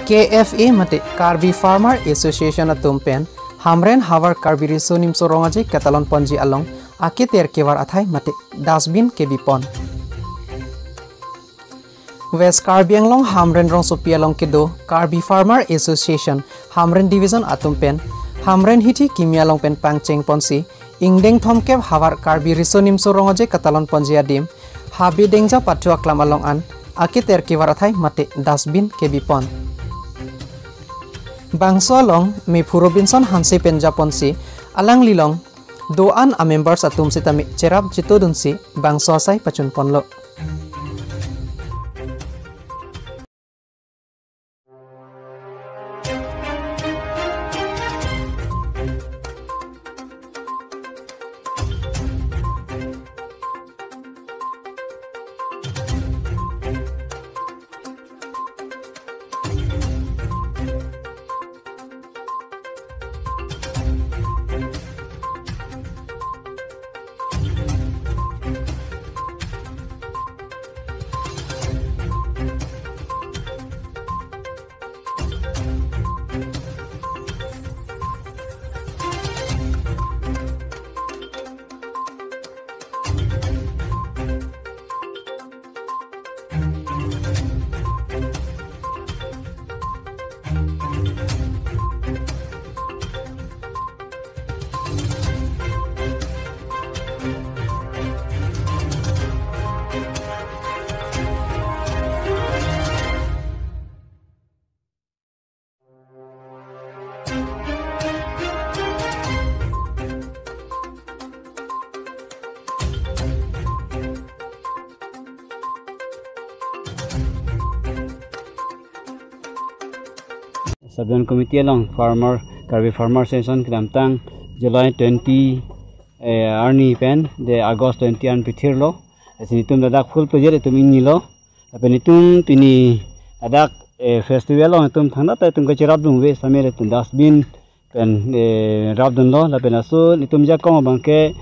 KFA mate Karbi Farmer Association atumpen Hamren Havar Karbi Risonim Sorongaji katalon ponji along aketer kevar athai mate dustbin kibi pon West Karbi Anglong Hamren rong sopi along kedo Karbi Farmer Association Hamren Division atumpen Hamren hiti kimia long pen pangcheng ponsi ingdeng thomkep Havar Karbi Risonim Sorongaji katalon ponji adim habi dengja patwa klam along an aketer kevar athai mate dustbin kibi pon Bangso along me Robinson Hanse Penjaponsi alang lilong doan a members atum sitami cerap jitodunsi bangso asai pacun ponlo Subdivision Committee along Karbi Farmer Session Kramtang July 20 Arni pen de August 20 an pithirlo asinitum dadak full project itum inilo apenitum tini adak festival long itum thangna ta itum kachirab dungwe samere tum dustbin pen rabdun lo lapenaso itum jakong bangke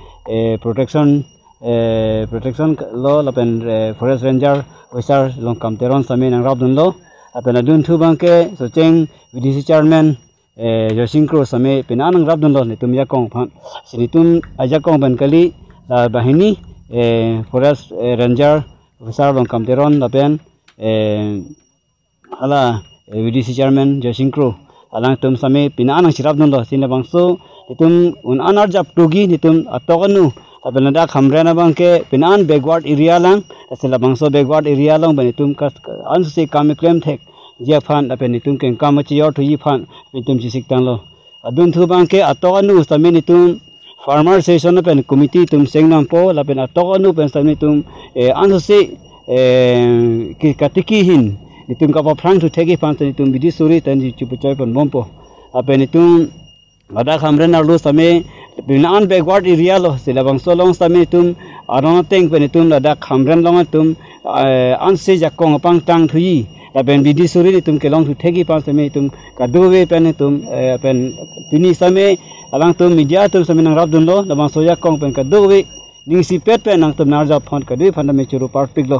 protection lo lapen forest ranger officer long kamteron samen ang rabdun lo apenadun thu bangke socheng VDC chairman Josinkro same penanang rabdun lo nitum yakong phan sinitum ajakong ban kali bahini forest ranger officer long kamteron lapen ala VDC chairman Josinkro alang tum same penanang sirabdun lo sina bangso itum un anar jap tugi nitum atokanu apenada khamrena bangke penan backward area lang asila bangso backward area lang banitum kas anse kamiklem thek jia phan apenitum ken kamachi yor thu yi phan nitum chisik tang lo adun thu bangke atokanu same nitum farmer session pen committee tum sengnam po lapen atokanu pen same nitum anse ki katiki hin nitum ka pa phrang thu thegi phan nitum bidi suri tan ji chupuchai pon bompo apenitum ada khamrena lo same Binan backward area lo sila bangso long sami tum arona teng penitum ada khamren long tum anse jakong pang tang thui laben bidi suri tum kelong thu thegi pa sami tum kaduwe penitum pen pini same alang tum media tum sami nang rabdun lo labang soya kong pen kaduwe ning si pet pen nang tum narja phon kadui phanda me churu part pig lo